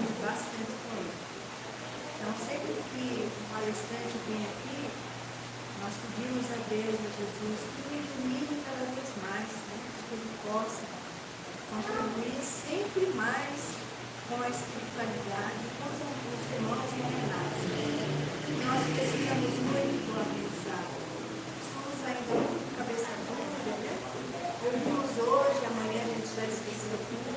aprende bastante com ele. Então, sempre que o palestrante vem aqui, nós pedimos a Deus, a Jesus, que o ilumine cada vez mais, né? Que ele possa contribuir sempre mais com a espiritualidade, com os irmãos encarnados. Nós precisamos muito do aprendizado. Somos ainda muito cabeça dura, né? Ouvimos hoje, amanhã a gente já esqueceu tudo.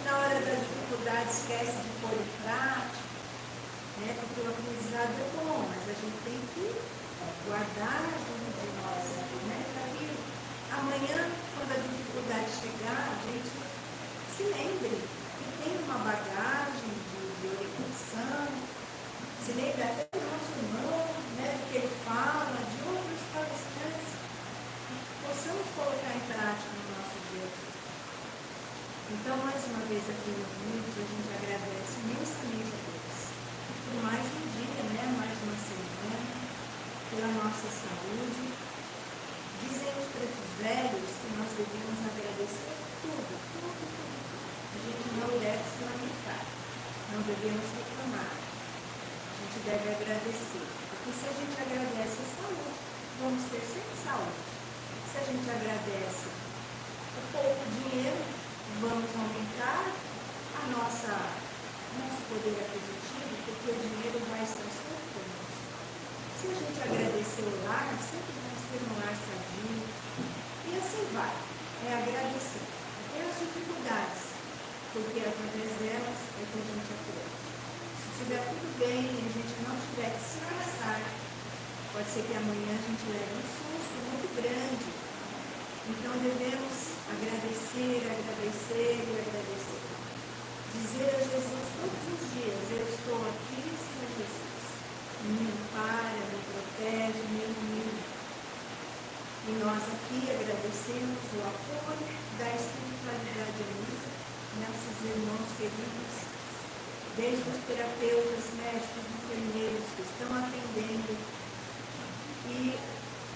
Na hora da dificuldade esquece de pôr em prática, né? Porque o aprendizado é bom, mas a gente tem que guardar junto de nós, né? Para que amanhã, quando a dificuldade chegar, a gente se lembre que tem uma bagagem de orientação, se lembre até do nosso irmão, né? Do que ele fala, de outros palestrantes, que possamos colocar em prática no nosso dia a dia. Então, mais uma vez aqui reunidos, a gente agradece imensamente a Deus por mais um dia, né? Mais uma semana, pela nossa saúde. Dizem os pretos velhos que nós devemos agradecer tudo. A gente não deve se lamentar, não devemos reclamar. A gente deve agradecer. Porque se a gente agradece a saúde, vamos ter sempre saúde. Se a gente agradece o pouco dinheiro, vamos aumentar nosso poder aquisitivo, porque o dinheiro vai estar sempre conosco. Se a gente agradecer o lar, sempre vamos ter um lar sadio. E assim vai. É agradecer. Até as dificuldades, porque através delas é que a gente aprende. Se estiver tudo bem e a gente não tiver que se cansar, pode ser que amanhã a gente leve um susto muito grande. Então devemos agradecer, agradecer e agradecer. Dizer a Jesus todos os dias: eu estou aqui, Senhor Jesus. Me ampara, me protege, me ilumina. E nós aqui agradecemos o apoio da espiritualidade unida, nossos irmãos queridos, desde os terapeutas, médicos, enfermeiros que estão atendendo, e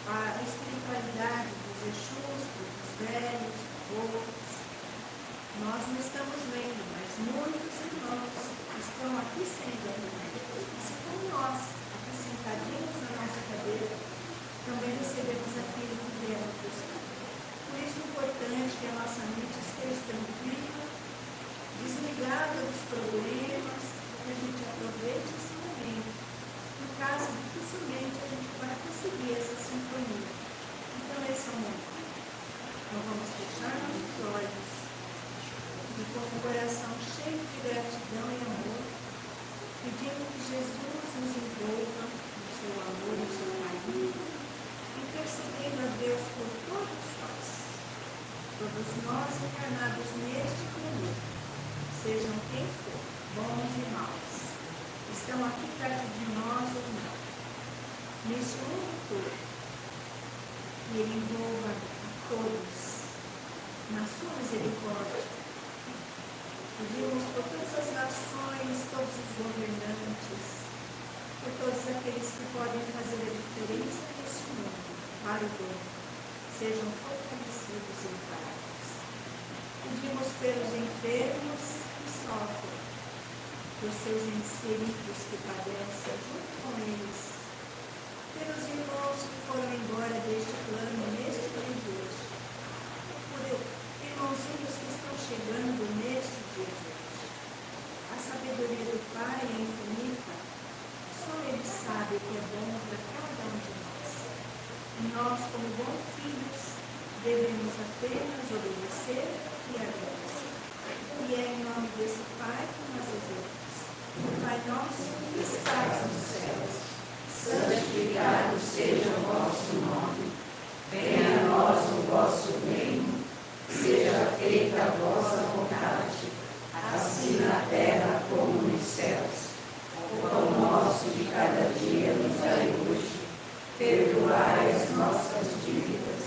a espiritualidade dos Exus, dos velhos, outros. Nós não estamos vendo, mas muitos irmãos estão aqui sendo atendidos, assim como nós, aqui sentadinhos na nossa cadeira, também recebemos aquilo que viemos buscar. Por isso é importante que a nossa mente esteja tranquila, desligada dos problemas, que a gente aproveite esse momento. No caso, dificilmente a gente vai conseguir essa sintonia. Então esse é o momento. Então vamos fechar nossos olhos e com o coração cheio de gratidão e amor, pedindo que Jesus nos envolva no seu amor, no seu carinho, intercedendo a Deus por todos nós encarnados neste planeta, sejam quem for, bons e maus, estão aqui perto de nós ou não, neste mundo todo, e Ele envolva a todos na sua misericórdia. Pedimos por todas as nações, todos os governantes, por todos aqueles que podem fazer a diferença neste mundo, para o bem, sejam fortalecidos e amparados. Pedimos pelos enfermos que sofrem, por seus entes queridos que padecem junto com eles, pelos irmãos que foram embora deste plano, neste dia de hoje, por irmãozinhos que estão chegando neste dia de hoje. A sabedoria do Pai é infinita, só Ele sabe o que é bom para cada um de nós. E nós, como bons filhos, devemos apenas obedecer e agradecer. E é em nome desse Pai que nós rezamos. Pai nosso que estás nos céus, santificado seja o vosso nome. Venha a nós o vosso reino. Seja feita a vossa vontade, assim na terra como nos céus. O pão nosso de cada dia nos dai hoje. Perdoai as nossas dívidas,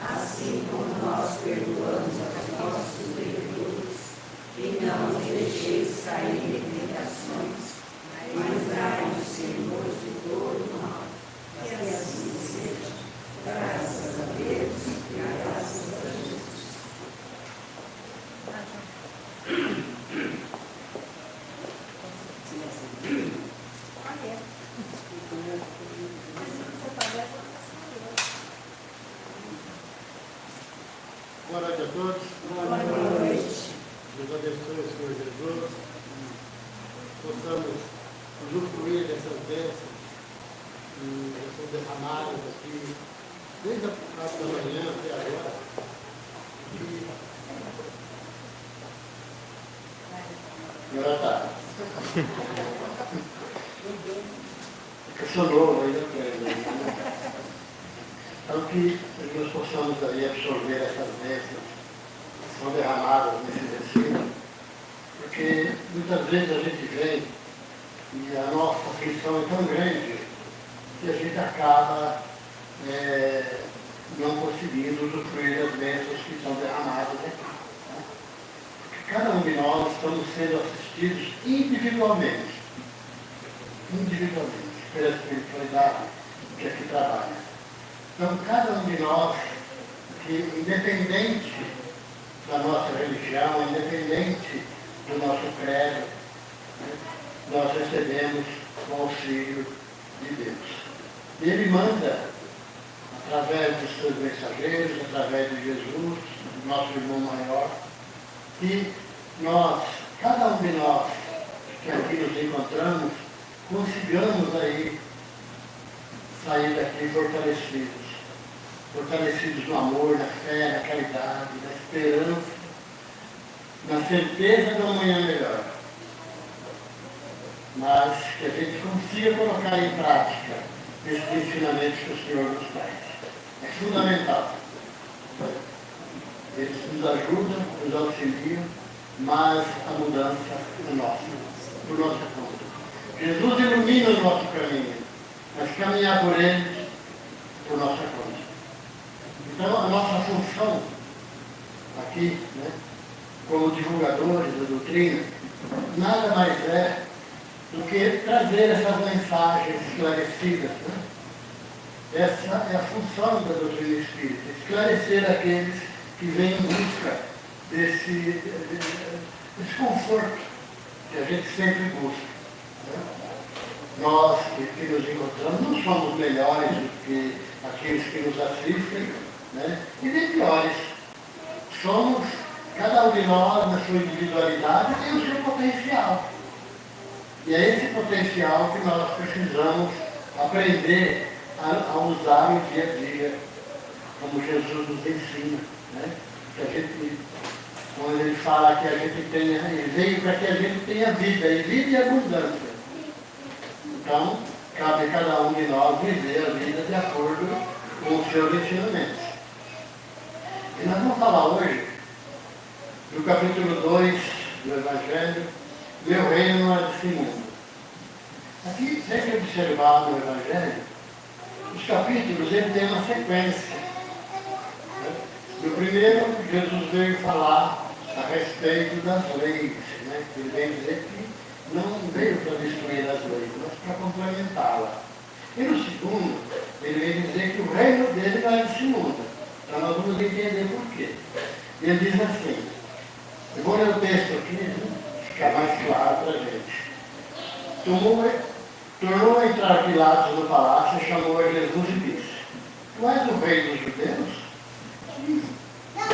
assim como nós perdoamos aos nossos devedores. E não nos deixeis cair desde a parte da manhã até agora, e agora tá. Eu sou novo ainda, então que nós possamos aí absorver essas bênçãos que são derramadas nesse recinto, porque muitas vezes a gente vem e a nossa aflição é tão grande que a gente acaba não conseguindo usufruir das bênçãos que são derramadas aqui. Né? Porque cada um de nós estamos sendo assistidos individualmente, pela espiritualidade que aqui trabalha. Então, cada um de nós, que independente da nossa religião, independente do nosso credo, né, nós recebemos o auxílio de Deus. E Ele manda, através dos seus mensageiros, através de Jesus, do nosso irmão maior, que nós, cada um de nós que aqui nos encontramos, consigamos aí sair daqui fortalecidos no amor, na fé, na caridade, na esperança, na certeza de uma manhã melhor. Mas que a gente consiga colocar em prática esses ensinamentos que o Senhor nos traz. É fundamental. Eles nos ajudam, nos auxiliam, mas a mudança é nossa, por nossa conta. Jesus ilumina o nosso caminho, mas caminhar por ele por nossa conta. Então, a nossa função aqui, né, como divulgadores da doutrina, nada mais é do que trazer essas mensagens esclarecidas. Né? Essa é a função da doutrina espírita, esclarecer aqueles que vêm em busca desse conforto que a gente sempre busca. Né? Nós que nos encontramos não somos melhores do que aqueles que nos assistem, né? E nem piores. Somos, cada um de nós, na sua individualidade, tem o seu potencial. E é esse potencial que nós precisamos aprender a usar no dia a dia, como Jesus nos ensina. Né? Que a gente, quando ele fala que a gente tenha, ele veio para que a gente tenha vida, e vida e abundância. Então, cabe a cada um de nós viver a vida de acordo com os seus ensinamentos. E nós vamos falar hoje do capítulo 2 do Evangelho, meu reino não é desse mundo. Aqui, sempre observar no Evangelho, os capítulos ele tem uma sequência. Né? No primeiro, Jesus veio falar a respeito das leis. Né? Ele vem dizer que não veio para destruir as leis, mas para complementá-la. E no segundo, ele vem dizer que o reino dele não é desse mundo. Então nós vamos entender por quê. Ele diz assim, eu vou ler o texto aqui, né? Ficar mais claro para a gente. Tornou a entrar Pilatos no palácio e chamou a Jesus e disse, tu és o rei dos judeus?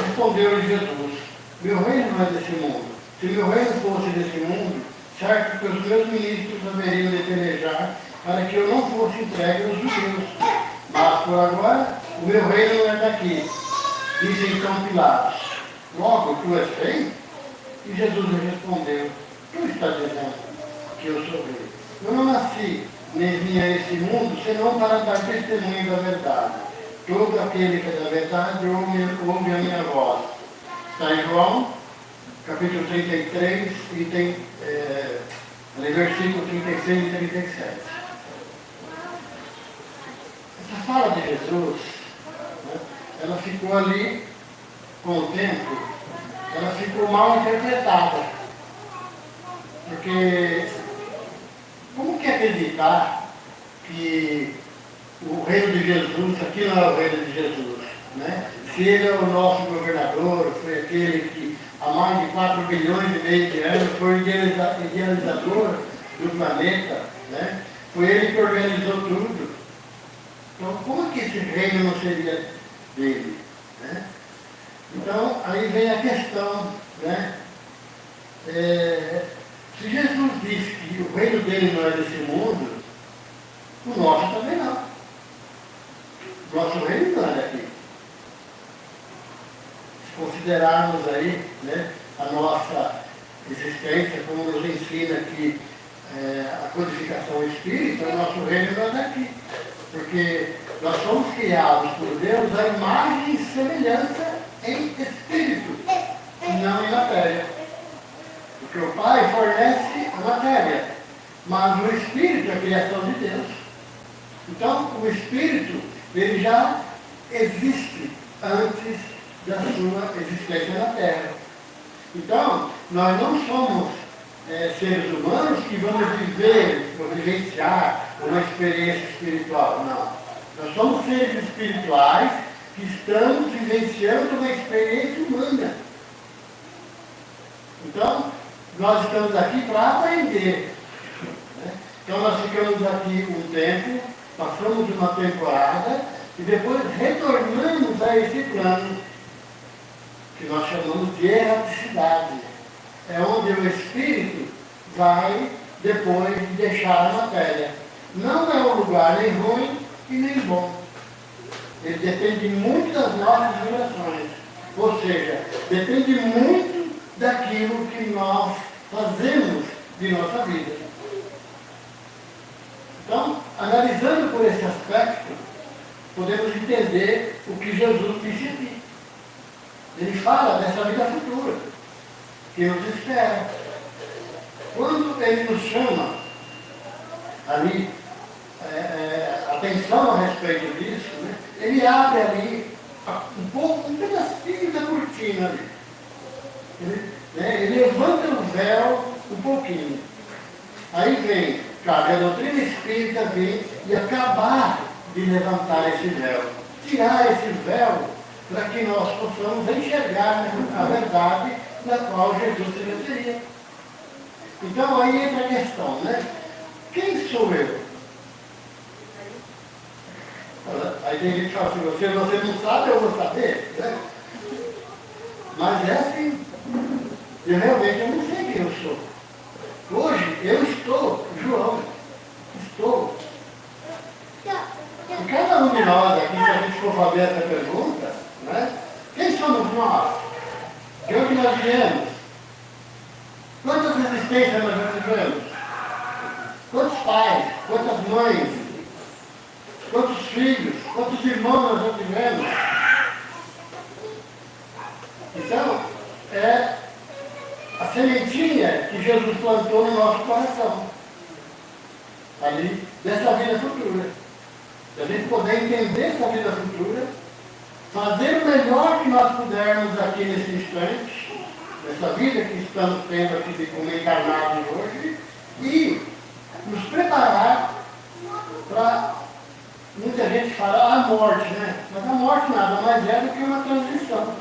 Respondeu-lhe Jesus, meu reino não é desse mundo. Se meu reino fosse desse mundo, certo que os meus ministros haveriam de pelejar para que eu não fosse entregue aos judeus. Mas por agora, o meu reino não é daqui. Disse então Pilatos, logo tu és rei? E Jesus lhe respondeu, tu estás dizendo que eu sou rei. Eu não nasci, nem vim a esse mundo, senão para dar testemunho da verdade. Todo aquele que é da verdade ouve a minha voz. Está em João, capítulo 33, versículo 36 e 37. Essa fala de Jesus, né, ela ficou ali, com o tempo, ela ficou mal interpretada. Porque como que acreditar que o reino de Jesus, aqui não é o reino de Jesus, né? Se ele é o nosso governador, foi aquele que há mais de 4 bilhões e meio de anos foi o idealizador do planeta, né? Foi ele que organizou tudo. Então, como que esse reino não seria dele? Né? Então, aí vem a questão, né? Se Jesus disse que o reino dele não é desse mundo, o nosso também não. Nosso reino não é daqui. Se considerarmos aí, né, a nossa existência, como nos ensina aqui a codificação espírita, o nosso reino não é daqui. Porque nós somos criados por Deus à imagem e semelhança em espírito, não em matéria. Porque o Pai fornece a matéria, mas o espírito é a criação de Deus. Então, o espírito, ele já existe antes da sua existência na Terra. Então, nós não somos seres humanos que vamos vivenciar uma experiência espiritual, não. Nós somos seres espirituais que estamos vivenciando uma experiência humana. Então, nós estamos aqui para aprender. Né? Então, nós ficamos aqui um tempo, passamos uma temporada e depois retornamos a esse plano que nós chamamos de erraticidade. É onde o espírito vai depois de deixar a matéria. Não é um lugar nem ruim e nem bom. Ele depende muito das nossas vibrações. Ou seja, depende muito daquilo que nós fazemos de nossa vida. Então, analisando por esse aspecto, podemos entender o que Jesus disse aqui. Ele fala dessa vida futura, que nos espera. Quando ele nos chama ali, atenção a respeito disso, né? Ele abre ali um pedacinho da cortina ali. Ele levanta o véu um pouquinho. Aí vem, cara, a doutrina espírita vem e acabar de levantar esse véu. Tirar esse véu para que nós possamos enxergar a verdade na qual Jesus se referia. Então aí entra a questão, né? Quem sou eu? Aí tem gente que fala assim, você não sabe, eu vou saber, né? Mas é assim. Eu realmente não sei quem eu sou. Hoje eu estou, João, estou. E cada um de nós aqui, se a gente for fazer essa pergunta, né? Quem somos nós? De onde nós viemos? Quantas existências nós já tivemos? Quantos pais? Quantas mães? Quantos filhos? Quantos irmãos nós já tivemos? Então, é a sementinha que Jesus plantou no nosso coração. Ali, dessa vida futura. Se a gente poder entender essa vida futura, fazer o melhor que nós pudermos aqui nesse instante, nessa vida que estamos tendo aqui de como encarnados hoje, e nos preparar para, muita gente fala, a morte, né? Mas a morte nada mais é do que uma transição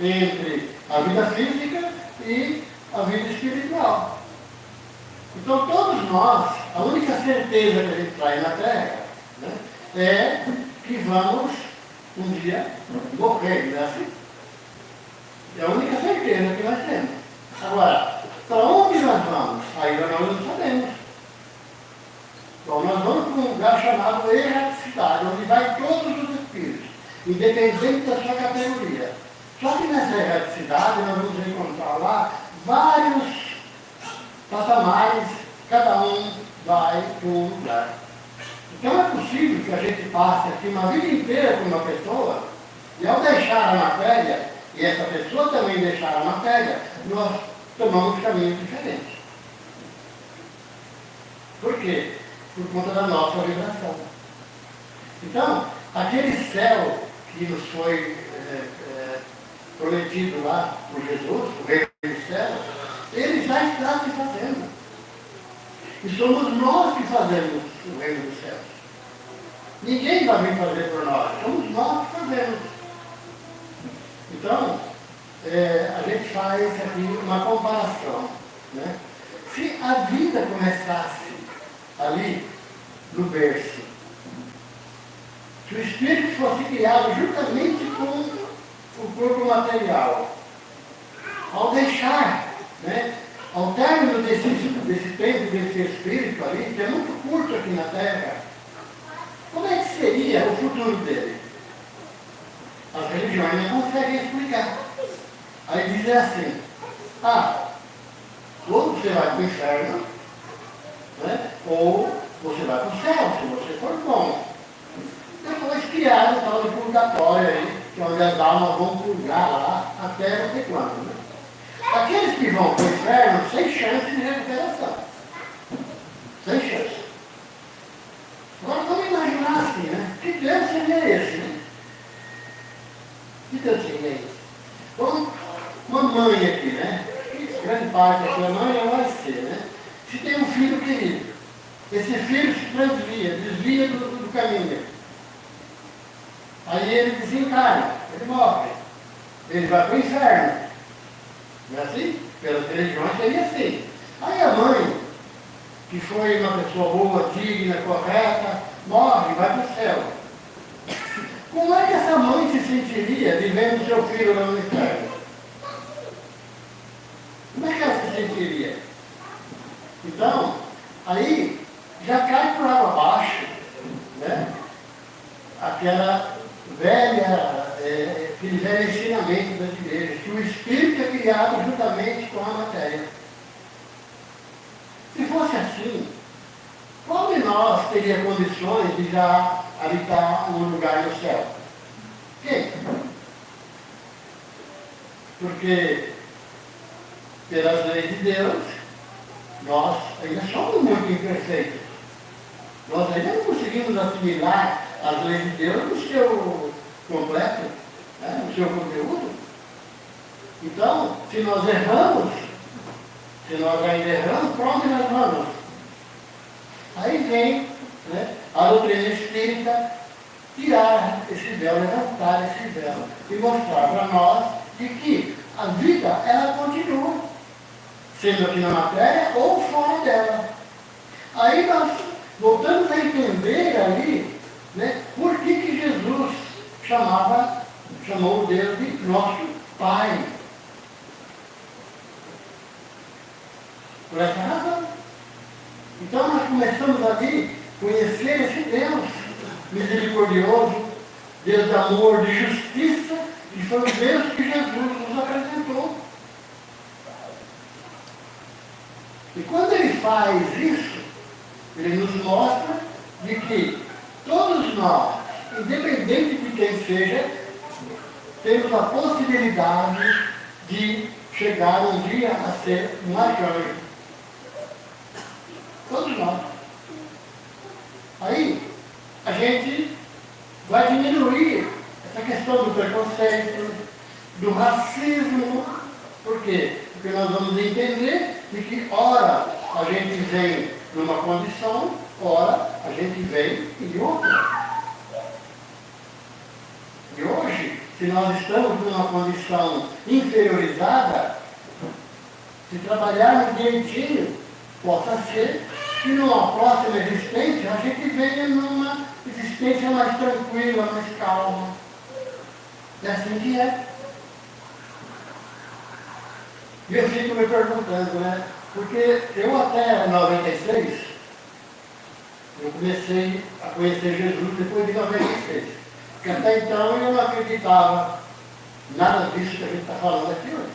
entre a vida física e a vida espiritual. Então todos nós, a única certeza que a gente traz na Terra, né, é que vamos um dia morrer, não é assim? É a única certeza que nós temos. Agora, para onde nós vamos? Ainda nós não sabemos. Bom, nós vamos para um lugar chamado erraticidade, onde vai todos os espíritos, independente da sua categoria. Só que nessa erraticidade nós vamos encontrar lá vários patamares, cada um vai para um lugar. Então é possível que a gente passe aqui uma vida inteira com uma pessoa, e ao deixar a matéria, e essa pessoa também deixar a matéria, nós tomamos caminhos diferentes. Por quê? Por conta da nossa vibração. Então, aquele céu que nos foi prometido lá por Jesus, o reino do céu, ele já está se fazendo. E somos nós que fazemos o reino dos céus. Ninguém vai vir fazer por nós, somos nós que fazemos. Então, a gente faz aqui uma comparação. Né? Se a vida começasse ali no berço, se o espírito fosse criado juntamente com o corpo material, ao deixar, né, ao término desse tempo, desse espírito ali, que é muito curto aqui na Terra, como é que seria seria o futuro dele. As religiões não conseguem explicar. Aí dizem assim, ou você vai para o inferno, né? Ou você vai para o céu, se você for bom. Depois criaram o tal de purgatório aí, que é onde as almas vão purgar lá até não sei quando. Né? Aqueles que vão para o inferno, sem chance de recuperação. Sem chance. Agora vamos imaginar assim, né? Que Deus seria esse, né? Que Deus seria esse? Vamos, uma mãe aqui, né? Grande parte da sua mãe não vai ser, né? Se tem um filho querido, esse filho se desvia do caminho. Aí ele desencarna, ele morre. Ele vai para o inferno. Não é assim? Pelas religiões seria assim. Aí a mãe, que foi uma pessoa boa, digna, correta, morre, vai para o céu. Como é que essa mãe se sentiria vivendo seu filho lá no inferno? Como é que ela se sentiria? Então, aí já cai por água abaixo, né? Aquele velho ensinamento das igrejas, que o espírito é criado juntamente com a matéria. Se fosse assim, qual de nós teria condições de já habitar um lugar no céu? Quem? Porque, pelas leis de Deus, nós ainda somos muito imperfeitos. Nós ainda não conseguimos assimilar as leis de Deus no seu completo, né, no seu conteúdo. Então, se nós erramos, se nós ainda erramos, para onde nós vamos? Aí vem, né, a doutrina espírita tirar esse véu, levantar esse véu e mostrar para nós de que a vida, ela continua, sendo aqui na matéria ou fora dela. Aí nós voltamos a entender ali, né, por que Jesus chamou Deus de nosso Pai. Por essa razão. Então nós começamos ali a conhecer esse Deus misericordioso, Deus de amor, de justiça, e foi o Deus que Jesus nos apresentou. E quando ele faz isso, ele nos mostra de que todos nós, independente de quem seja, temos a possibilidade de chegar um dia a ser um arcanjo. Todos nós. Aí, a gente vai diminuir essa questão do preconceito, do racismo. Por quê? Porque nós vamos entender de que, ora, a gente vem numa condição, ora, a gente vem em outra. E hoje, se nós estamos numa condição inferiorizada, se trabalharmos direitinho, possa ser que numa próxima existência a gente venha numa existência mais tranquila, mais calma. É assim que é. E eu fico me perguntando, né? Porque eu até 96, eu comecei a conhecer Jesus depois de 96. Porque até então eu não acreditava nada disso que a gente está falando aqui hoje.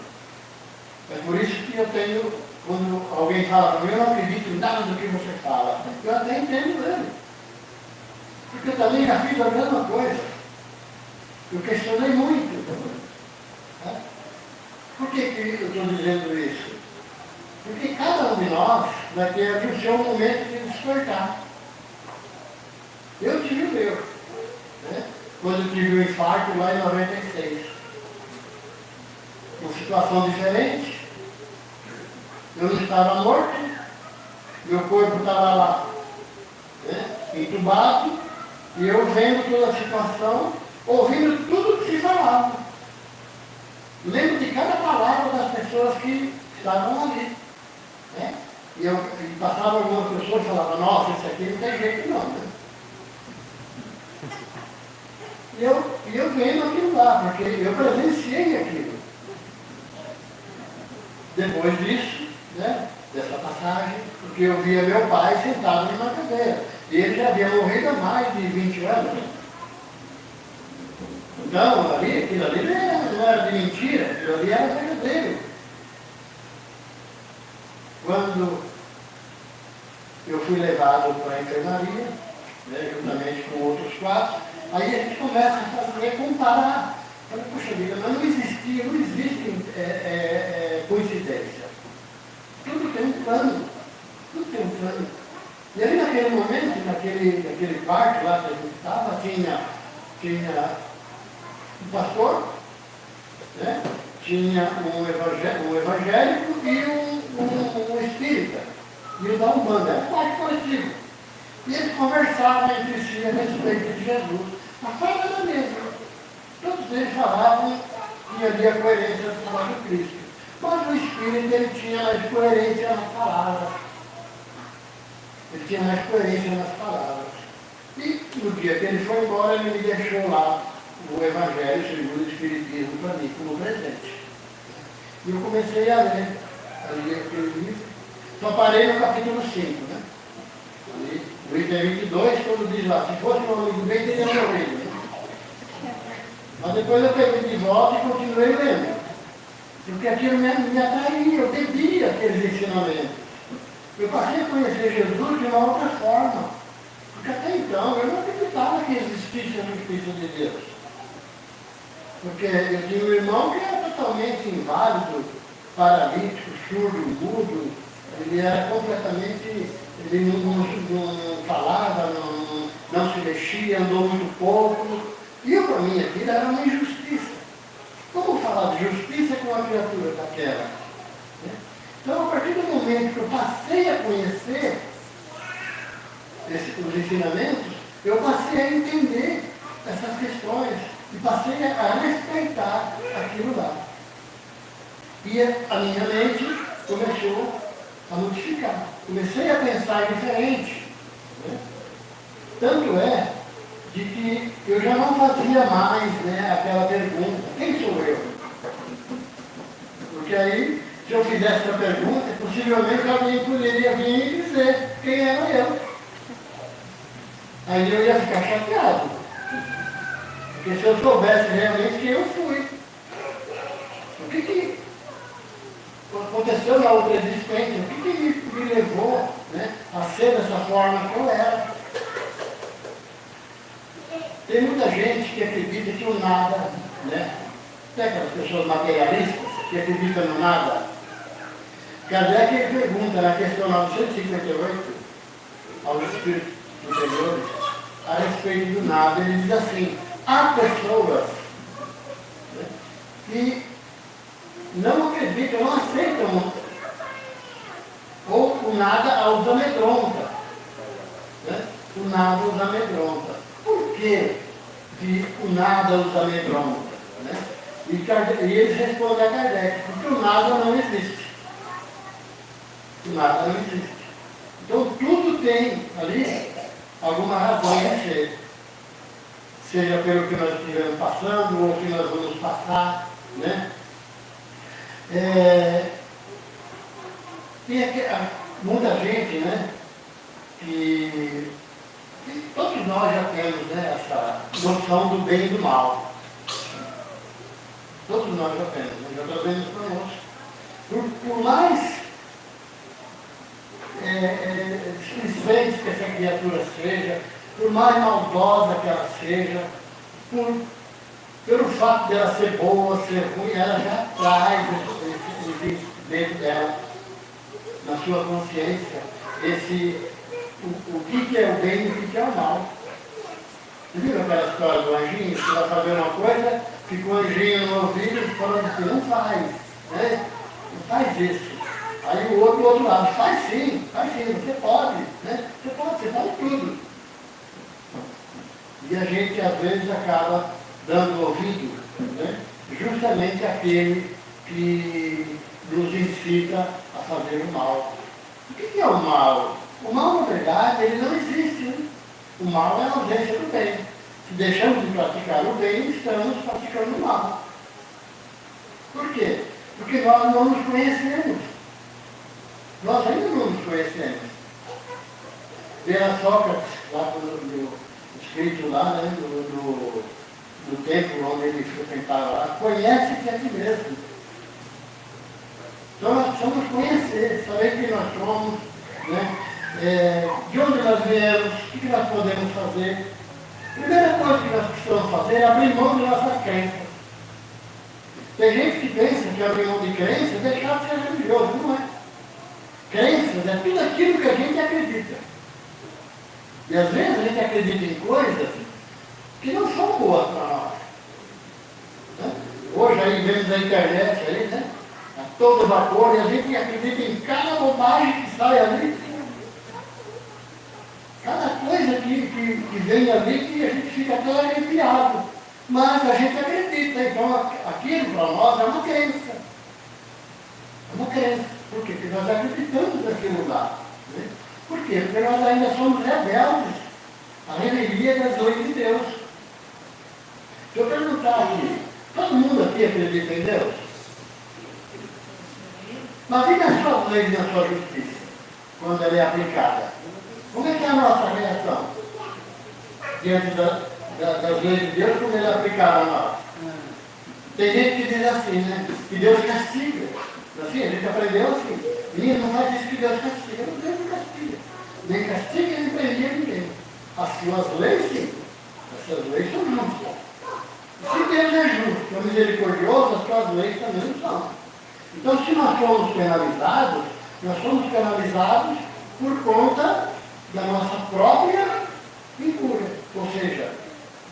É por isso que eu tenho, quando alguém fala para mim, eu não acredito em nada do que você fala. Eu até entendo ele. Porque eu também já fiz a mesma coisa. Eu questionei muito. Né? Por que eu estou dizendo isso? Porque cada um de nós vai ter o seu momento de despertar. Eu tive o meu. Né? Quando eu tive o infarto lá em 96. Uma situação diferente. Eu não estava morto, meu corpo estava lá, né, entubado, e eu vendo toda a situação, ouvindo tudo que se falava. Lembro de cada palavra das pessoas que estavam ali. Né? E passava algumas pessoas e falava, nossa, isso aqui não tem jeito não. Né? E eu vendo aquilo lá, porque eu presenciei aquilo. Depois disso, né, dessa passagem, porque eu via meu pai sentado numa cadeira. E ele já havia morrido há mais de 20 anos. Então, aquilo ali não era de mentira, aquilo ali era verdadeiro. Quando eu fui levado para a enfermaria, né, juntamente com outros 4, aí a gente começa a fazer, comparar. Falei, puxa vida, mas não existe coincidência. Tudo tem um plano. Tudo tem um plano. E aí naquele momento, naquele quarto lá que a gente estava, tinha um pastor, né? Tinha um evangélico e um espírita. E o da Umbanda, era um quarto coletivo. E eles conversavam entre si a respeito de Jesus. A fala era a mesma. Todos eles falavam que havia coerência nas palavras de Cristo. Mas o Espírito, ele tinha mais coerência nas palavras. Ele tinha mais coerência nas palavras. E no dia que ele foi embora, ele me deixou lá o Evangelho segundo o Espiritismo para mim, como presente. E eu comecei a ler aquele livro. Só parei no capítulo 5, né? Ali, no item 22, quando diz lá, se fosse um homem do bem, teria morrido. Né? Mas depois eu peguei de volta e continuei lendo. Porque aquilo me atraía, eu bebia aqueles ensinamentos. Eu passei a conhecer Jesus de uma outra forma. Porque até então eu não acreditava que existisse a justiça de Deus. Porque eu tinha um irmão que era totalmente inválido, paralítico, surdo, mudo. Ele era completamente, ele não falava, não se mexia, andou muito pouco. E para mim aquilo era uma injustiça. Como falar de justiça com uma criatura daquela? Né? Então, a partir do momento que eu passei a conhecer os ensinamentos, eu passei a entender essas questões e passei a respeitar aquilo lá. E a minha mente começou a modificar. Comecei a pensar diferente. Né? Tanto é de que eu já não fazia mais, né, aquela pergunta, quem sou eu? Porque aí, se eu fizesse essa pergunta, possivelmente alguém poderia vir e dizer quem era eu. Aí eu ia ficar chateado. Porque se eu soubesse realmente quem eu fui. O que aconteceu na outra existência? O que me levou, né, a ser dessa forma que eu era? Tem muita gente que acredita que o nada, né? Tem aquelas pessoas materialistas que acreditam no nada. Kardec ele pergunta na questão 958 aos espíritos superiores a respeito do nada. Ele diz assim, há pessoas, né, que não acreditam, não aceitam ou o nada os amedronta. Né? O nada os amedronta. Por que o nada os amedronta? Né? E eles respondem a Kardec, porque o nada não existe. O nada não existe. Então tudo tem ali alguma razão de ser. Seja pelo que nós estivemos passando, ou que nós vamos passar. Né? Tem muita gente, né, que todos nós já temos, né, essa noção do bem e do mal. Todos nós já temos, já trazemos conosco. Por mais displicente que essa criatura seja, por mais maldosa que ela seja, pelo fato dela ser boa, ser ruim, ela já traz dentro dela, na sua consciência, o que é o bem e o que é o mal. Você viu aquela história do anjinho? Você vai fazer uma coisa, fica um anjinho no ouvido falando assim, não faz, né? Não faz isso. Aí o outro do outro lado, faz sim, você pode, né? Você pode tudo. E a gente às vezes acaba dando ouvido, né, justamente àquele que nos incita a fazer o mal. O que é o mal? O mal, na verdade, ele não existe. Né? O mal é a ausência do bem. Se deixamos de praticar o bem, estamos praticando o mal. Por quê? Porque nós não nos conhecemos. Nós ainda não nos conhecemos. Vera Sócrates, lá no escrito lá, né, no templo onde ele frequentava lá, conhece-te a ti mesmo. Então nós precisamos conhecer, saber quem nós somos, né? De onde nós viemos, o que nós podemos fazer. A primeira coisa que nós precisamos fazer é abrir mão de nossas crenças. Tem gente que pensa que abrir mão de crença é deixar de ser religioso, não é? Crenças é tudo aquilo que a gente acredita. E às vezes a gente acredita em coisas que não são boas para nós. Né? Hoje aí vemos a internet aí, né? A todo vapor, e a gente acredita em cada bobagem que sai ali. Cada coisa que vem ali que a gente fica até arrepiado. Mas a gente acredita, então aquilo para nós é uma crença. É uma crença. Por quê? Porque nós acreditamos naquilo lá. Né? Por quê? Porque nós ainda somos rebeldes à rebeldia das leis de Deus. Se eu perguntar aqui, todo mundo aqui acredita em Deus? Mas e nas suas leis e na sua justiça, quando ela é aplicada? Como é que é a nossa reação diante das leis de Deus, quando ela é aplicada a nós? Tem gente que diz assim, né? Que Deus castiga. Assim, a gente aprendeu assim. Menino, não faz isso que Deus castiga. Deus não castiga. Nem castiga, nem premia ninguém. As suas leis, sim. As suas leis são justas. Se Deus é justo, é misericordioso, as suas leis também são. Então, se nós somos penalizados por conta da nossa própria incúria, ou seja,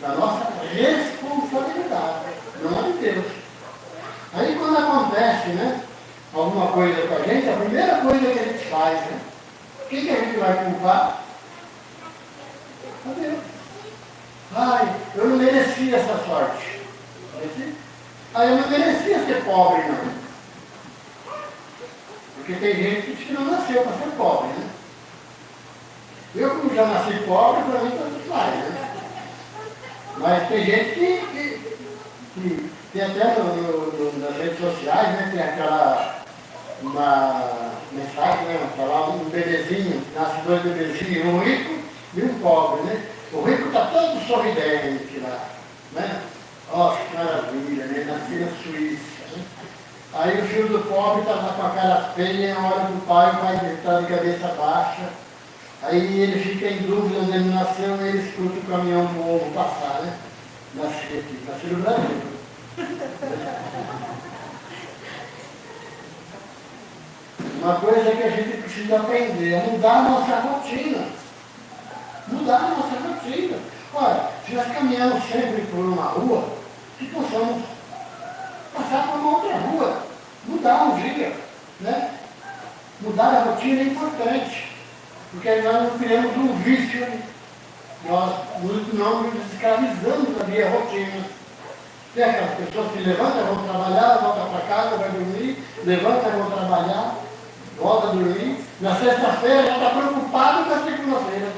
da nossa responsabilidade, não é de Deus. Aí quando acontece, né, alguma coisa com a gente, a primeira coisa que a gente faz, né, quem que a gente vai culpar? A Deus. Ai, eu não merecia essa sorte. Ai, eu não merecia ser pobre, não. Porque tem gente que diz que não nasceu para ser pobre, né? Eu, como já nasci pobre, para mim tanto faz, né? Mas tem gente que tem até nas redes sociais, né? Tem uma mensagem, né? Falar um bebezinho, nasce dois bebezinhos, um rico e um pobre, né? O rico está todo sorridente lá, né? Nossa, que maravilha, né? Nasci na Suíça, né? Aí o filho do pobre está lá com a cara feia, olha para o pai está de cabeça baixa. Aí ele fica em dúvida onde ele nasceu e ele escuta o caminhão do ovo passar, né? Nasci no Brasil. Uma coisa que a gente precisa aprender é mudar a nossa rotina. Mudar a nossa rotina. Olha, se nós caminhamos sempre por uma rua, que possamos passar por uma outra rua, mudar um dia, né? Mudar a rotina é importante, porque nós não criamos um vício, nós não nos escravizamos ali a rotina. Tem aquelas pessoas que levantam, vão trabalhar, voltam para casa, vai dormir, levantam, vão trabalhar, volta a dormir. Na sexta-feira já está preocupado com a segunda-feira.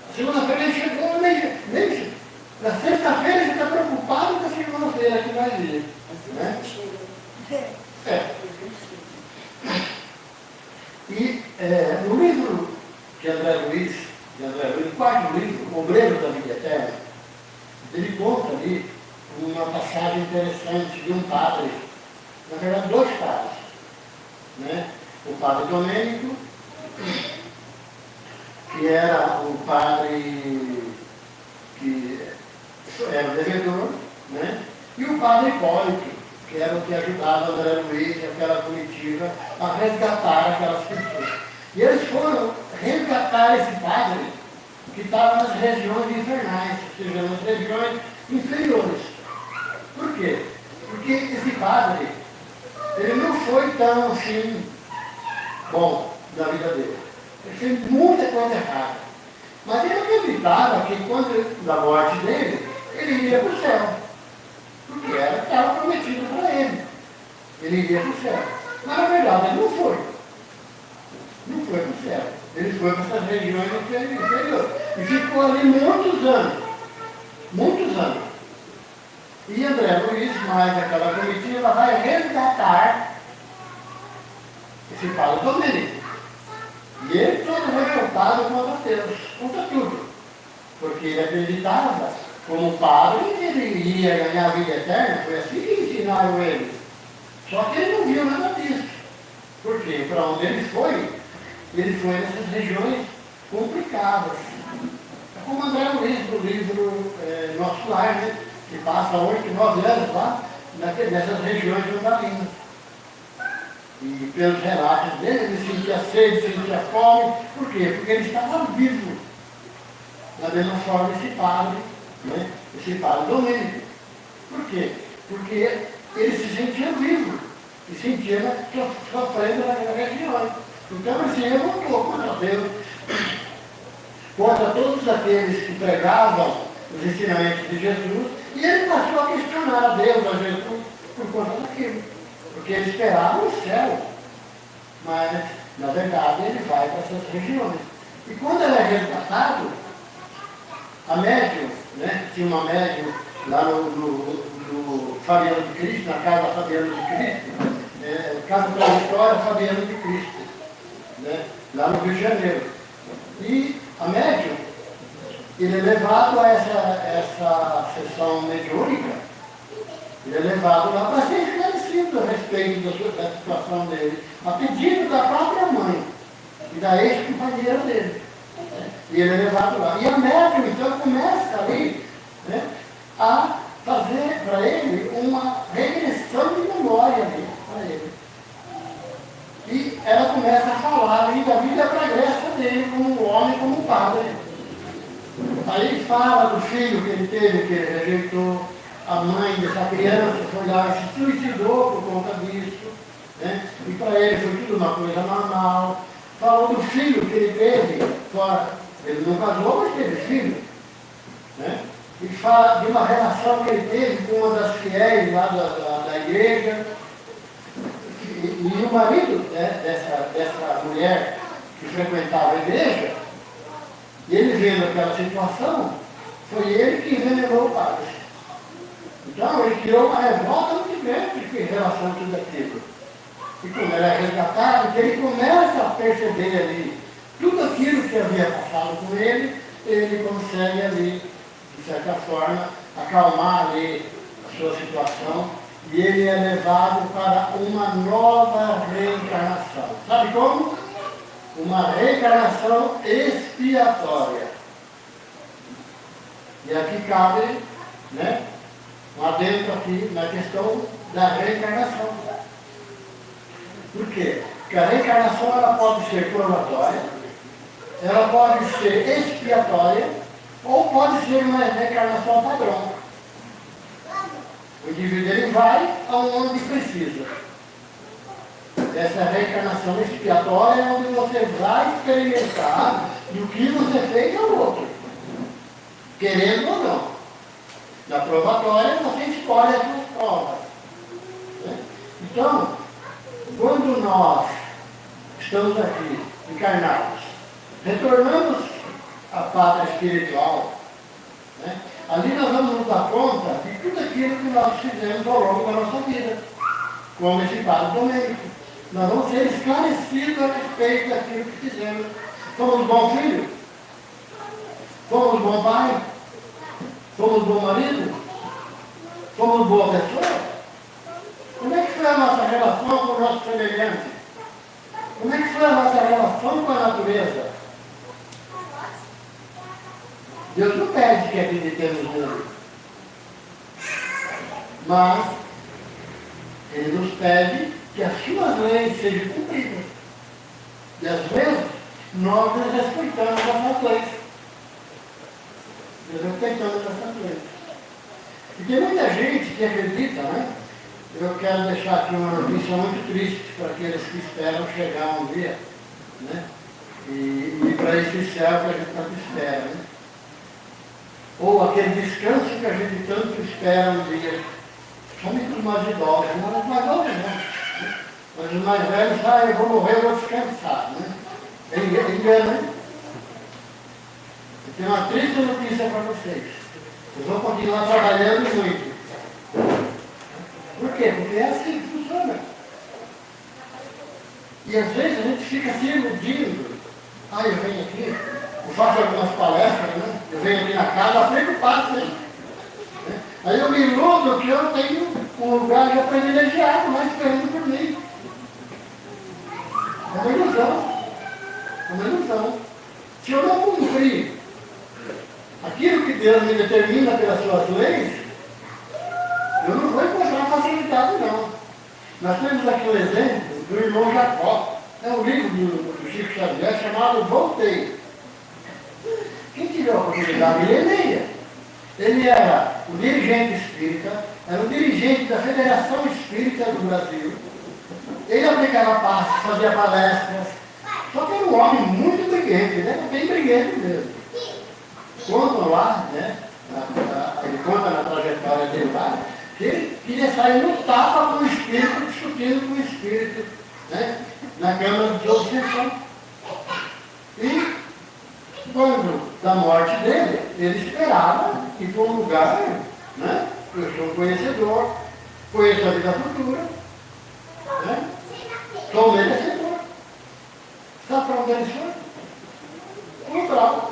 A segunda-feira ele chegou, nem na sexta-feira já está preocupado com a segunda-feira que vai vir. Né? E no livro de André Luiz, o quarto livro, Obreiro da Vida Eterna, ele conta ali uma passagem interessante de um padre, na verdade dois padres, né? O padre Domênico, que era um padre que era o devedor, né? E o padre Hipólito, que era o que ajudava André Luiz e aquela comitiva a resgatar aquelas pessoas. E eles foram resgatar esse padre que estava nas regiões infernais, ou seja, nas regiões inferiores. Por quê? Porque esse padre, ele não foi tão assim bom na vida dele. Ele fez muita coisa errada. Mas ele acreditava que quando da morte dele, ele iria para o céu. Porque estava prometido para ele. Ele iria para o céu. Mas na verdade ele não foi. Não foi para o céu. Ele foi para essas regiões inferiores. E ficou ali muitos anos. Muitos anos. E André Luiz, mais aquela comitiva, vai resgatar esse padre Domênico. E ele todo revoltado contra Deus, contra tudo. Porque ele acreditava como padre, ele ia ganhar a vida eterna, foi assim que ensinaram ele. Só que ele não viu nada disso. Por quê? Para onde ele foi nessas regiões complicadas. É como André Luiz, do livro Nosso Lar, né? Que passa 8, 9 anos lá, nessas regiões andalinas. E pelos relatos dele, ele sentia sede, sentia fome. Por quê? Porque ele estava vivo. Da mesma forma esse padre, né? Esse padre Domênico. Por quê? Porque ele se sentia vivo. E sentia sofrendo naquela região. Então ele se revoltou contra Deus, contra todos aqueles que pregavam os ensinamentos de Jesus. E ele passou a questionar a Deus, a Jesus, por conta daquilo. Porque ele esperava o céu. Mas, na verdade, ele vai para essas regiões. E quando ele é resgatado, a médium, né? Tinha uma médium lá no Fabiano de Cristo, na casa Fabiano de Cristo, Casa da Vitória Fabiano de Cristo, né? Lá no Rio de Janeiro. E a médium, ele é levado a essa sessão mediúnica, ele é levado lá para ser esclarecido a respeito da situação dele, a pedido da própria mãe e da ex-companheira dele. E ele é levado lá. E a médium, então, começa ali, né, a fazer para ele uma regressão de memória ali, para ele. E ela começa a falar ali da vida pregressa dele, como um homem, como um padre. Aí fala do filho que ele teve, que ele rejeitou, a mãe dessa criança foi lá e se suicidou por conta disso, né? E para ele foi tudo uma coisa normal. Falou do filho que ele teve, ele não casou, mas teve filho, né? E fala de uma relação que ele teve com uma das fiéis lá da igreja. E o marido, né, dessa mulher que frequentava a igreja, ele vendo aquela situação, foi ele que envenenou o padre. Então ele criou uma revolta muito grande em relação a tudo aquilo. E como ele é resgatado, ele começa a perceber ali tudo aquilo que havia passado com ele, ele consegue ali, de certa forma, acalmar ali a sua situação, e ele é levado para uma nova reencarnação. Sabe como? Uma reencarnação expiatória. E aqui cabe, né, um adendo aqui na questão da reencarnação. Por quê? Porque a reencarnação ela pode ser probatória, ela pode ser expiatória, ou pode ser uma reencarnação padrão. O indivíduo ele vai aonde precisa. Essa reencarnação expiatória é onde você vai experimentar do que você fez ao outro, querendo ou não. Na probatória você escolhe as suas provas, né? Então, quando nós estamos aqui encarnados, retornamos à pátria espiritual, né? Ali nós vamos nos dar conta de tudo aquilo que nós fizemos ao longo da nossa vida, como esse padre Domênico. Nós vamos ser esclarecidos a respeito daquilo que fizemos. Fomos bom filho? Fomos bom pai? Fomos bom marido? Fomos boa pessoa? Como é que foi a nossa relação com o nosso semelhante? Como é que foi a nossa relação com a natureza? Deus não pede que acreditemos nele, mas Ele nos pede que as suas leis sejam cumpridas. E às vezes nós desrespeitamos essas leis. Desrespeitamos essas leis. E tem muita gente que acredita, né? Eu quero deixar aqui uma notícia muito triste para aqueles que esperam chegar um dia, né? E para esse céu que a gente tanto espera, né? Ou aquele descanso que a gente tanto espera um dia. Somente os mais idosos, mas os mais novos não. Mas os mais velhos, eu vou morrer, eu vou descansar, né? Engana, né? Eu tenho uma triste notícia para vocês. Vocês vão continuar trabalhando muito. Por quê? Porque é assim que funciona. E às vezes a gente fica se iludindo. Eu venho aqui, eu faço algumas palestras, né? Eu venho aqui na casa, preocupado, né? Aí eu me iludo que eu tenho um lugar já privilegiado, lá esperando por mim. É uma ilusão. É uma ilusão. Se eu não cumprir aquilo que Deus me determina pelas suas leis, eu não vou encontrar facilidade, não. Nós temos aqui o exemplo do irmão Jacó. É um livro do Chico Xavier chamado Voltei. Quem tiver a oportunidade, ele leia. Ele era o dirigente espírita, era o dirigente da Federação Espírita do Brasil. Ele aplicava passos, fazia palestras. Só que era um homem muito briguento, ele era bem briguento mesmo. Contam lá, né? Ele conta na trajetória dele lá, que ele queria sair no tapa com o espírito, discutindo com o espírito, né? Na Câmara de Obsessão. E quando da morte dele, ele esperava ir para um lugar, né? Eu sou um conhecedor, conheço a vida futura, né? Sou um merecedor. Sabe para onde ele foi? Um bravo.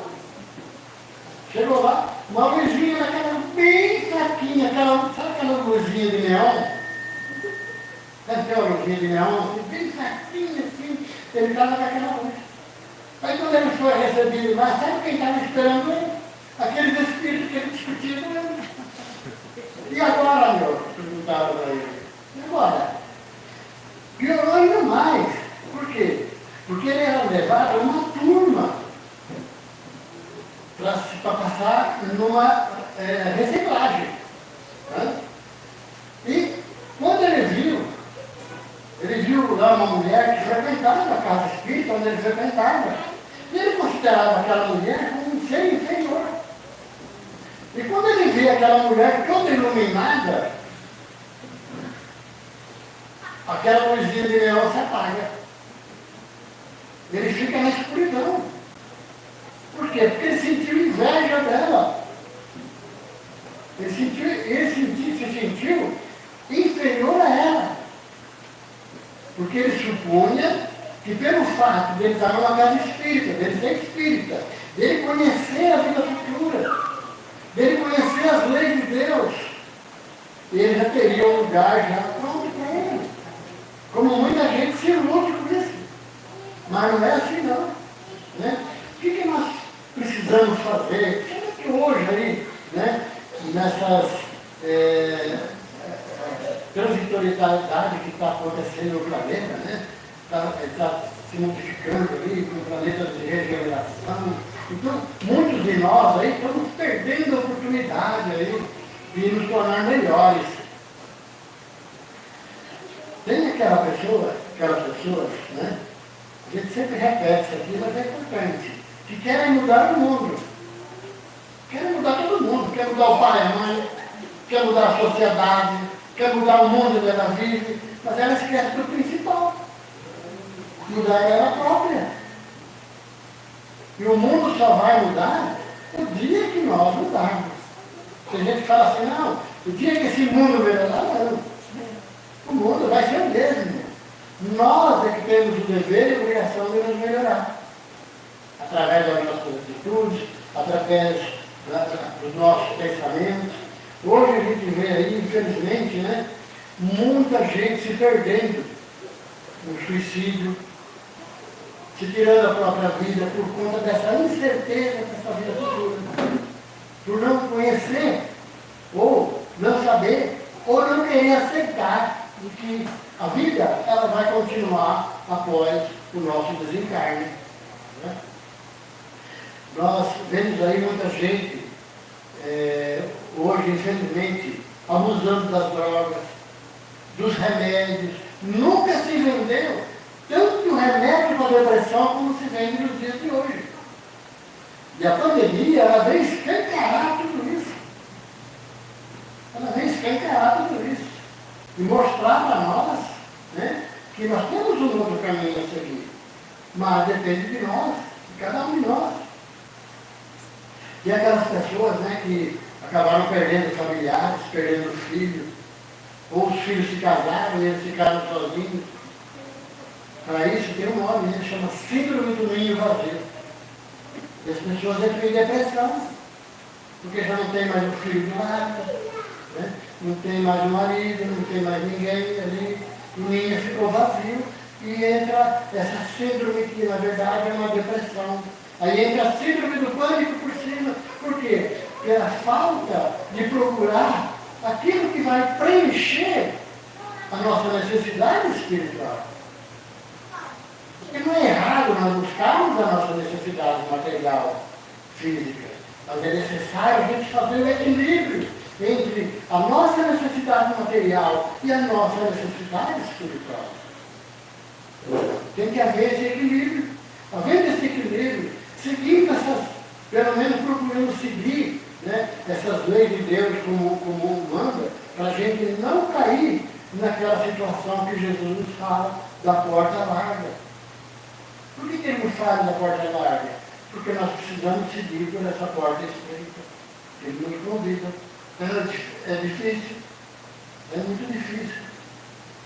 Chegou lá, uma luzinha daquela bem fraquinha, sabe aquela luzinha de neon? Sabe aquela luzinha de neon, assim, bem fraquinha assim, ele estava naquela luz. Aí quando ele foi recebido lá, sabe quem estava esperando ele? Aqueles espíritos que ele discutia com ele. E agora, meu? Perguntaram para ele. E agora? Piorou ainda mais. Por quê? Porque ele era levado a uma turma para passar numa reciclagem. Né? E quando ele viu lá uma mulher que frequentava a casa espírita, onde ele frequentava. E ele considerava aquela mulher como um ser inferior. E quando ele vê aquela mulher toda iluminada, aquela luzinha de neon se apaga. Ele fica na escuridão. Por quê? Porque ele sentiu inveja dela. Ele se sentiu inferior a ela. Porque ele supunha que pelo fato de ele estar numa casa espírita, dele ser espírita, dele conhecer a vida futura, dele conhecer as leis de Deus, ele já teria um lugar já pronto para ele. Como muita gente se ilude com isso. Mas não é assim não. Né? O que nós precisamos fazer? Será que hoje aí, né, nessas transitoriedade que está acontecendo no planeta, né? Está se multiplicando ali, com o planeta de regeneração. Então, muitos de nós aí estamos perdendo a oportunidade aí de nos tornar melhores. Tem aquelas pessoas, né? A gente sempre repete isso aqui, mas é importante, que querem mudar o mundo. Querem mudar todo mundo, quer mudar o pai, a mãe, quer mudar a sociedade, quer mudar o mundo que ela vive, mas ela esquece do principal. Mudar ela própria. E o mundo só vai mudar o dia que nós mudarmos. Tem gente que fala assim, não, o dia que esse mundo melhorar, não. O mundo vai ser o mesmo. Nós é que temos o dever e a obrigação de nos melhorar. Através das nossas atitudes, através dos nossos pensamentos. Hoje a gente vê aí, infelizmente, né, muita gente se perdendo no suicídio, se tirando a própria vida por conta dessa incerteza dessa vida futura. Por não conhecer, ou não saber, ou não querer aceitar de que a vida ela vai continuar após o nosso desencarne. Né? Nós vemos aí muita gente, hoje, infelizmente, abusando das drogas, dos remédios. Nunca se vendeu tanto remédio para depressão como se vende nos dias de hoje. E a pandemia, ela vem escancarar tudo isso. Ela vem escancarar tudo isso. E mostrar para nós, né, que nós temos um outro caminho a seguir. Mas depende de nós, de cada um de nós. E aquelas pessoas, né, que acabaram perdendo familiares, perdendo filhos, ou os filhos se casaram e eles ficaram sozinhos. Para isso tem um nome, ele chama Síndrome do Ninho Vazio. E as pessoas entram em depressão, porque já não tem mais o filho do lado, Né? Não tem mais o marido, não tem mais ninguém ali, o ninho ficou vazio e entra essa síndrome que na verdade é uma depressão. Aí entra a síndrome do pânico por cima. Por quê? Porque a falta de procurar aquilo que vai preencher a nossa necessidade espiritual. E não é errado nós buscarmos a nossa necessidade material, física, mas é necessário a gente fazer o equilíbrio entre a nossa necessidade material e a nossa necessidade espiritual. Tem que haver esse equilíbrio. Havendo esse equilíbrio, seguindo essas, pelo menos procurando seguir, né, essas leis de Deus como manda, para a gente não cair naquela situação que Jesus nos fala da porta larga. Por que ele nos fala da porta larga? Porque nós precisamos seguir por essa porta estreita. Ele nos convida. É difícil, é muito difícil,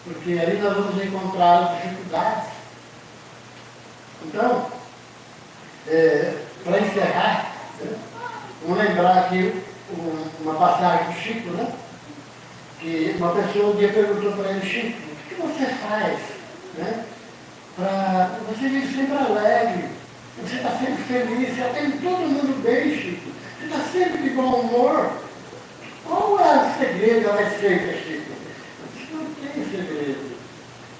porque ali nós vamos encontrar as dificuldades. Então, para encerrar, né, vamos lembrar aqui uma passagem do Chico, né? Que uma pessoa um dia perguntou para ele: Chico, o que você faz, né, você vive sempre alegre, você está sempre feliz, você atende todo mundo bem, Chico, você está sempre de bom humor. Qual é o segredo da receita, Chico? Não tem segredo.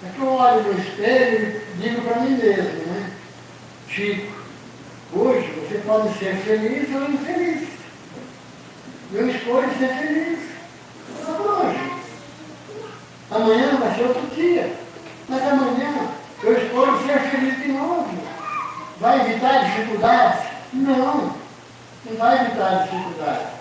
É que eu olho no espelho e digo para mim mesmo, né? Chico, hoje você pode ser feliz ou infeliz. Eu escolho ser feliz. Só hoje. Amanhã vai ser outro dia. Mas amanhã eu escolho ser feliz de novo. Vai evitar dificuldades? Não. Não vai evitar dificuldades.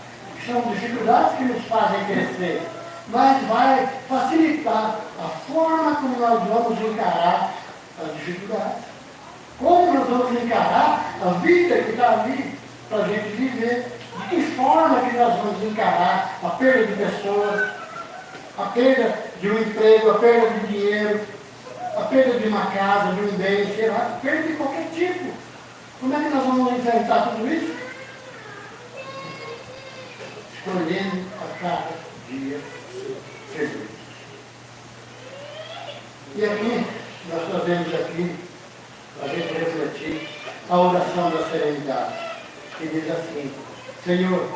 São dificuldades que nos fazem crescer. Mas vai facilitar a forma como nós vamos encarar as dificuldades. Como nós vamos encarar a vida que está ali para a gente viver. De que forma que nós vamos encarar a perda de pessoas, a perda de um emprego, a perda de dinheiro, a perda de uma casa, de um bem, sei lá, a perda de qualquer tipo. Como é que nós vamos enfrentar tudo isso? Escolhendo a cada dia ser feliz. E aqui, nós trazemos aqui, para a gente refletir, a oração da serenidade, que diz assim: Senhor,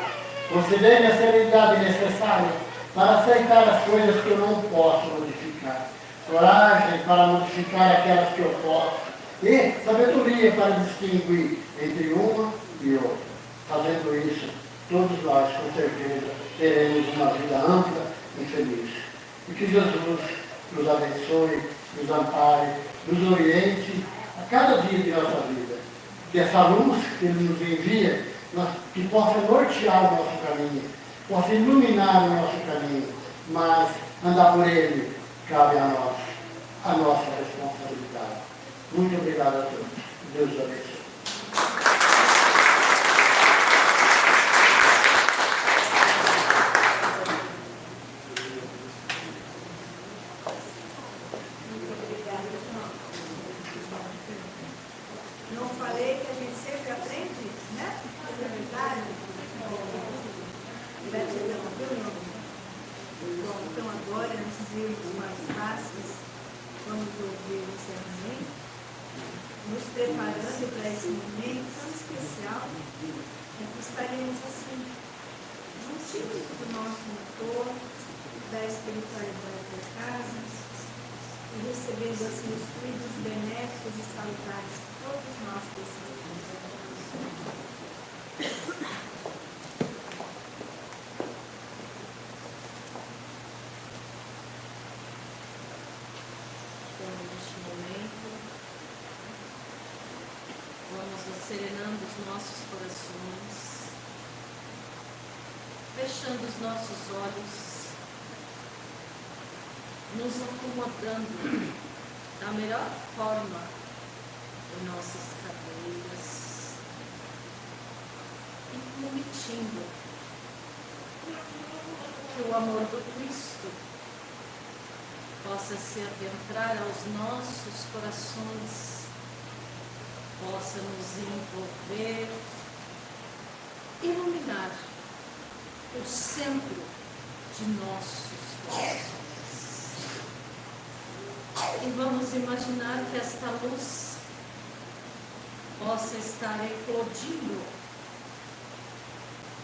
concedei-me a serenidade necessária para aceitar as coisas que eu não posso modificar, coragem para modificar aquelas que eu posso, e sabedoria para distinguir entre uma e outra. Fazendo isso, todos nós, com certeza, teremos uma vida ampla e feliz. E que Jesus nos abençoe, nos ampare, nos oriente a cada dia de nossa vida. Que essa luz que Ele nos envia, que possa nortear o nosso caminho, possa iluminar o nosso caminho, mas andar por Ele cabe a nós, a nossa responsabilidade. Muito obrigado a todos. Deus abençoe. Não falei que a gente sempre aprende, né? É verdade. Beth interrompeu, não? Bom, então agora, antes de irmos mais fáceis, vamos ouvir o encerramento, nos preparando para esse momento tão especial, é que estaremos assim, juntinhos do nosso motor, da espiritualidade da casa, e recebendo assim os fluidos benéficos e salutares que todos nós precisamos. Então, neste momento, vamos serenando os nossos corações, fechando os nossos olhos, nos acomodando da melhor forma em nossas cadeiras e permitindo que o amor do Cristo possa se adentrar aos nossos corações, possa nos envolver, iluminar o centro de nossos corações. E vamos imaginar que esta luz possa estar eclodindo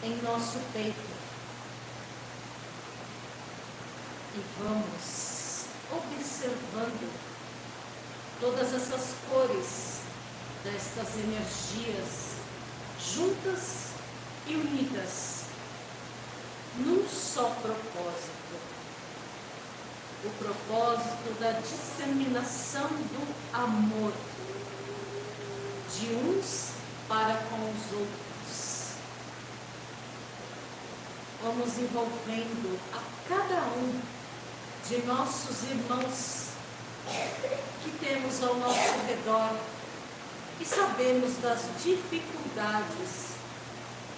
em nosso peito. E vamos observando todas essas cores destas energias juntas e unidas num só propósito. O propósito da disseminação do amor de uns para com os outros. Vamos envolvendo a cada um de nossos irmãos que temos ao nosso redor e sabemos das dificuldades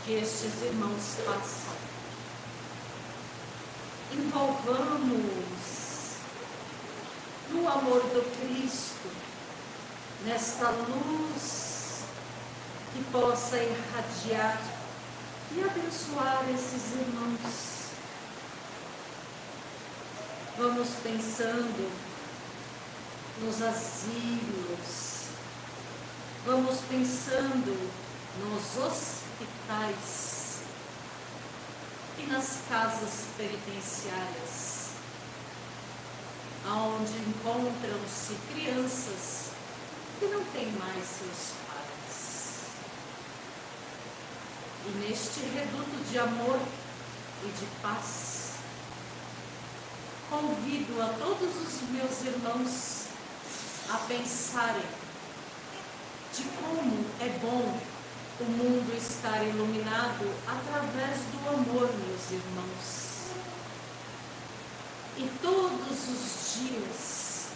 que estes irmãos passam. Envolvamos no amor do Cristo, nesta luz que possa irradiar e abençoar esses irmãos. Vamos pensando nos asilos, vamos pensando nos hospitais e nas casas penitenciárias, onde encontram-se crianças que não têm mais seus pais. E neste reduto de amor e de paz, convido a todos os meus irmãos a pensarem de como é bom o mundo estar iluminado através do amor, meus irmãos. E todos os dias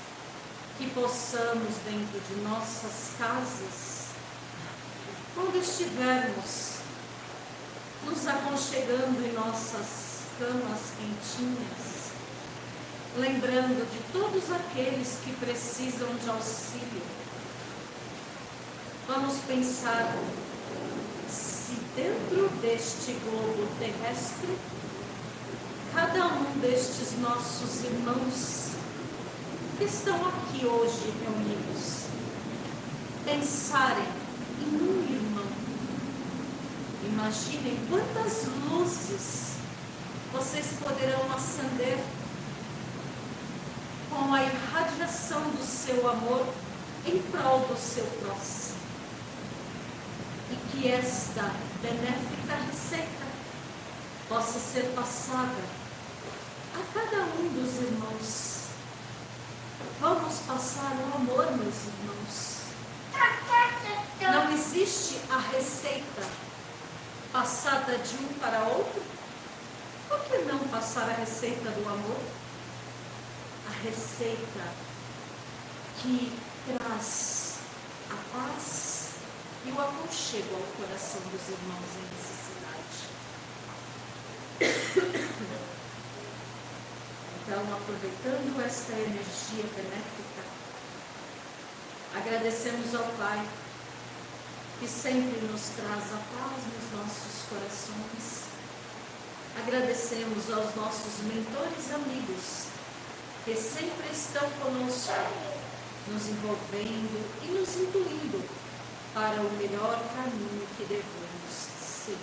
que possamos dentro de nossas casas, quando estivermos nos aconchegando em nossas camas quentinhas, lembrando de todos aqueles que precisam de auxílio, vamos pensar se dentro deste globo terrestre, cada um destes nossos irmãos que estão aqui hoje reunidos, pensarem em um irmão. Imaginem quantas luzes vocês poderão acender com a irradiação do seu amor em prol do seu próximo. E que esta benéfica receita possa ser passada a cada um dos irmãos. Vamos passar o amor, meus irmãos. Não existe a receita passada de um para outro. Por que não passar a receita do amor? A receita que traz a paz e o aconchego ao coração dos irmãos em necessidade. Então, aproveitando esta energia benéfica, agradecemos ao Pai, que sempre nos traz a paz nos nossos corações. Agradecemos aos nossos mentores amigos, que sempre estão conosco, nos envolvendo e nos induzindo para o melhor caminho que devemos seguir.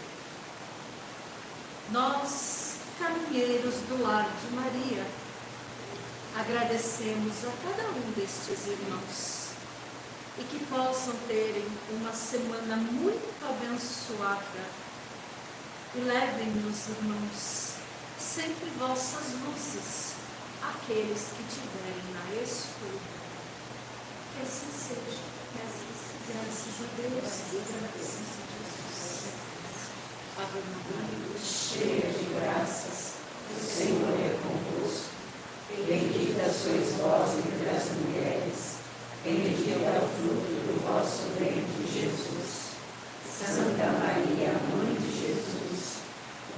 Nós, caminheiros do Lar de Maria, agradecemos a cada um destes irmãos e que possam terem uma semana muito abençoada e levem, meus irmãos, sempre vossas luzes àqueles que tiverem na escuridão. Que assim seja, que assim seja. Graças a Deus, graças a Jesus. Ave Maria, cheia de graças, o Senhor é convosco. Bendita sois vós entre as mulheres, bendito é o fruto do vosso ventre, Jesus. Santa Maria, Mãe de Jesus,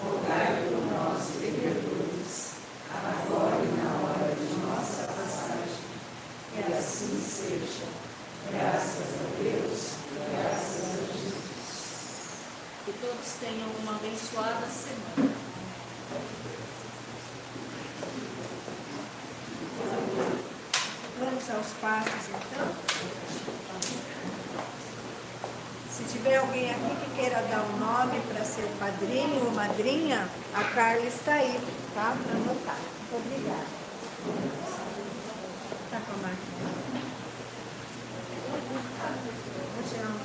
rogai por nós, pecadores, agora e na hora de nossa passagem. Que assim seja. Graças a Deus, graças a Jesus. Que todos tenham uma abençoada semana. vamos aos passos, então. Se tiver alguém aqui que queira dar um nome para ser padrinho ou madrinha, a Carla está aí, tá? Para anotar. Muito obrigada. Tá com a máquina.